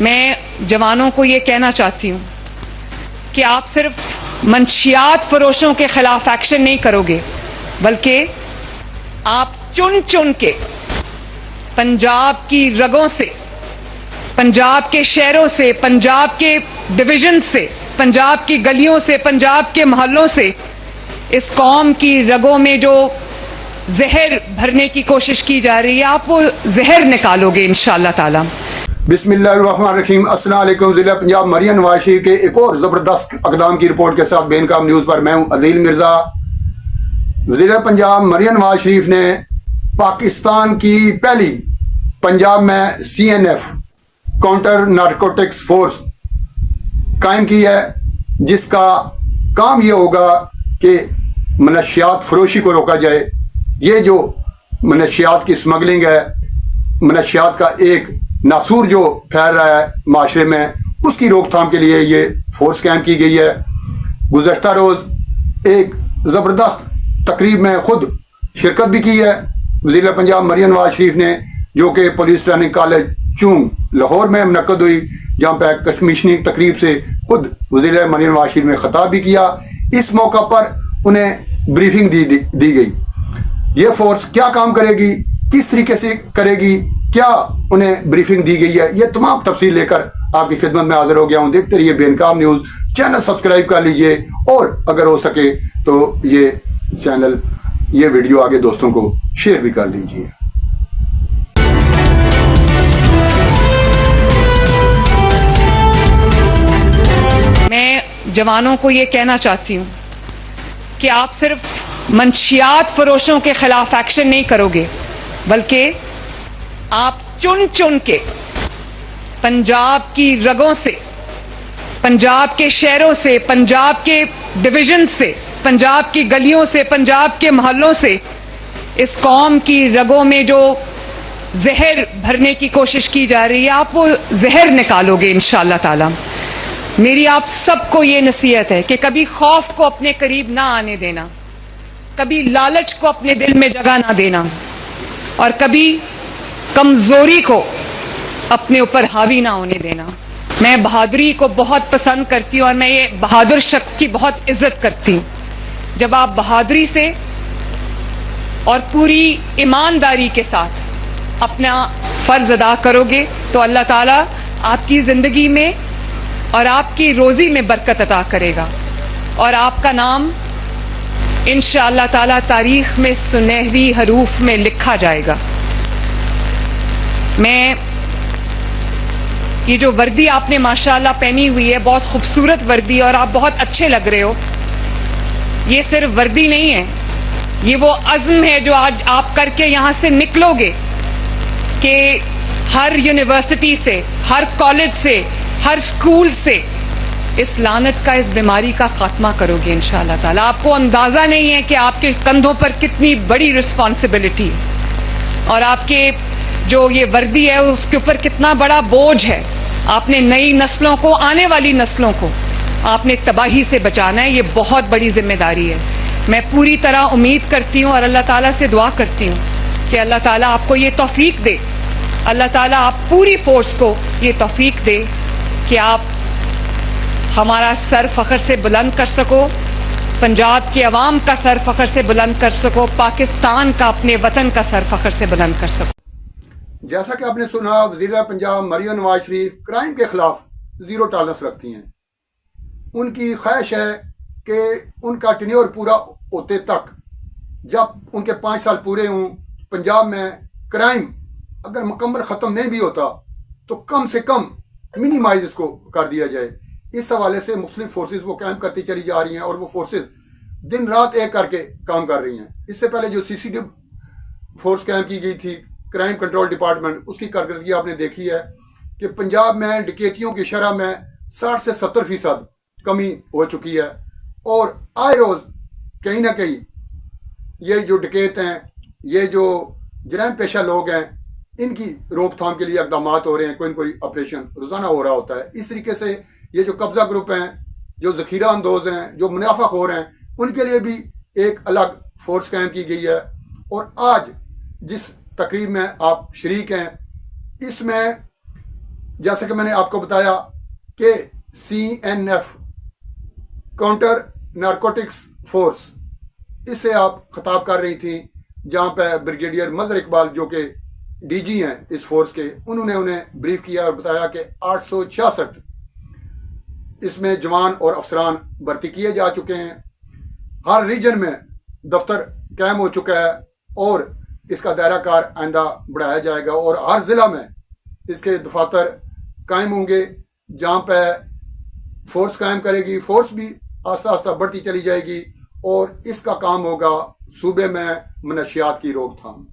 میں جوانوں کو یہ کہنا چاہتی ہوں کہ آپ صرف منشیات فروشوں کے خلاف ایکشن نہیں کرو گے، بلکہ آپ چن چن کے پنجاب کی رگوں سے، پنجاب کے شہروں سے، پنجاب کے ڈویژن سے، پنجاب کی گلیوں سے، پنجاب کے محلوں سے اس قوم کی رگوں میں جو زہر بھرنے کی کوشش کی جا رہی ہے، آپ وہ زہر نکالو گے انشاءاللہ تعالی۔ بسم اللہ الرحمن الرحیم۔ السلام علیکم۔ ضلع پنجاب مریم نواز شریف کے ایک اور زبردست اقدام کی رپورٹ کے ساتھ بے انقام نیوز پر میں ہوں عدیل مرزا۔ ضلع پنجاب مریم نواز شریف نے پاکستان کی پہلی پنجاب میں CNF کاؤنٹر نارکوٹکس فورس قائم کی ہے، جس کا کام یہ ہوگا کہ منشیات فروشی کو روکا جائے۔ یہ جو منشیات کی سمگلنگ ہے، منشیات کا ایک ناسور جو پھیل رہا ہے معاشرے میں، اس کی روک تھام کے لیے یہ فورس قائم کی گئی ہے۔ گزشتہ روز ایک زبردست تقریب میں خود شرکت بھی کی ہے ضلع پنجاب مریم نواز شریف نے، جو کہ پولیس ٹریننگ کالج چونگ لاہور میں منعقد ہوئی، جہاں پہ کشمیشنی تقریب سے خود وزیر مریم نواز شریف نے خطاب بھی کیا۔ اس موقع پر انہیں بریفنگ دی گئی، یہ فورس کیا کام کرے گی، کس طریقے سے کرے گی، کیا انہیں بریفنگ دی گئی ہے، یہ تمام تفصیل لے کر آپ کی خدمت میں حاضر ہو گیا ہوں۔ دیکھتے رہیے بے انقام نیوز، چینل سبسکرائب کر لیجئے، اور اگر ہو سکے تو یہ چینل، یہ ویڈیو آگے دوستوں کو شیئر بھی کر دیجئے۔ میں جوانوں کو یہ کہنا چاہتی ہوں کہ آپ صرف منشیات فروشوں کے خلاف ایکشن نہیں کرو گے، بلکہ آپ چن چن کے پنجاب کی رگوں سے، پنجاب کے شہروں سے، پنجاب کے ڈویژن سے، پنجاب کی گلیوں سے، پنجاب کے محلوں سے اس قوم کی رگوں میں جو زہر بھرنے کی کوشش کی جا رہی ہے، آپ وہ زہر نکالو گے انشاءاللہ تعالی۔ میری آپ سب کو یہ نصیحت ہے کہ کبھی خوف کو اپنے قریب نہ آنے دینا، کبھی لالچ کو اپنے دل میں جگہ نہ دینا، اور کبھی کمزوری کو اپنے اوپر حاوی نہ ہونے دینا۔ میں بہادری کو بہت پسند کرتی ہوں، اور میں یہ بہادر شخص کی بہت عزت کرتی ہوں۔ جب آپ بہادری سے اور پوری ایمانداری کے ساتھ اپنا فرض ادا کرو گے تو اللہ تعالیٰ آپ کی زندگی میں اور آپ کی روزی میں برکت عطا کرے گا، اور آپ کا نام انشاءاللہ تعالیٰ تاریخ میں سنہری حروف میں لکھا جائے گا۔ میں یہ جو وردی آپ نے ماشاءاللہ پہنی ہوئی ہے، بہت خوبصورت وردی، اور آپ بہت اچھے لگ رہے ہو، یہ صرف وردی نہیں ہے، یہ وہ عزم ہے جو آج آپ کر کے یہاں سے نکلو گے کہ ہر یونیورسٹی سے، ہر کالج سے، ہر اسکول سے اس لعنت کا، اس بیماری کا خاتمہ کرو گے انشاءاللہ تعالیٰ۔ آپ کو اندازہ نہیں ہے کہ آپ کے کندھوں پر کتنی بڑی رسپانسبلٹی ہے، اور آپ کے جو یہ وردی ہے اس کے اوپر کتنا بڑا بوجھ ہے۔ آپ نے نئی نسلوں کو، آنے والی نسلوں کو آپ نے تباہی سے بچانا ہے، یہ بہت بڑی ذمہ داری ہے۔ میں پوری طرح امید کرتی ہوں اور اللہ تعالیٰ سے دعا کرتی ہوں کہ اللہ تعالیٰ آپ کو یہ توفیق دے، اللہ تعالیٰ آپ پوری فورس کو یہ توفیق دے کہ آپ ہمارا سر فخر سے بلند کر سکو، پنجاب کے عوام کا سر فخر سے بلند کر سکو، پاکستان کا، اپنے وطن کا سر فخر سے بلند کر سکو۔ جیسا کہ آپ نے سنا، وزیر پنجاب مریم نواز شریف کرائم کے خلاف زیرو ٹالرنس رکھتی ہیں۔ ان کی خواہش ہے کہ ان کا ٹینیور پورا ہوتے تک، جب ان کے 5 سال پورے ہوں، پنجاب میں کرائم اگر مکمل ختم نہیں بھی ہوتا تو کم سے کم منیمائز اس کو کر دیا جائے۔ اس حوالے سے مختلف فورسز وہ قائم کرتی چلی جا رہی ہیں، اور وہ فورسز دن رات ایک کر کے کام کر رہی ہیں۔ اس سے پہلے جو CCD فورس قائم کی گئی تھی، کرائم کنٹرول ڈپارٹمنٹ، اس کی کارکردگی آپ نے دیکھی ہے کہ پنجاب میں ڈکیتیوں کی شرح میں 60 سے 70% کمی ہو چکی ہے، اور آئے روز کہیں نہ کہیں یہ جو ڈکیت ہیں، یہ جو جرائم پیشہ لوگ ہیں، ان کی روک تھام کے لیے اقدامات ہو رہے ہیں، کوئی نہ کوئی آپریشن روزانہ ہو رہا ہوتا ہے۔ اس طریقے سے یہ جو قبضہ گروپ ہیں، جو ذخیرہ اندوز ہیں، جو منافع خور ہیں، ان کے لیے بھی ایک الگ فورس قائم کی گئی ہے۔ اور آج جس تقریب میں آپ شریک ہیں، اس میں جیسے کہ میں نے آپ کو بتایا کہ CNF کاؤنٹر نارکوٹکس فورس، اس سے آپ خطاب کر رہی تھیں، جہاں پہ بریگیڈیئر مظہر اقبال جو کہ DG ہیں اس فورس کے، انہوں نے انہیں بریف کیا اور بتایا کہ 866 اس میں جوان اور افسران بھرتی کیے جا چکے ہیں، ہر ریجن میں دفتر قائم ہو چکا ہے اور اس کا دائرہ کار آئندہ بڑھایا جائے گا، اور ہر ضلع میں اس کے دفاتر قائم ہوں گے جہاں پہ فورس قائم کرے گی۔ فورس بھی آہستہ آہستہ بڑھتی چلی جائے گی اور اس کا کام ہوگا صوبے میں منشیات کی روک تھام۔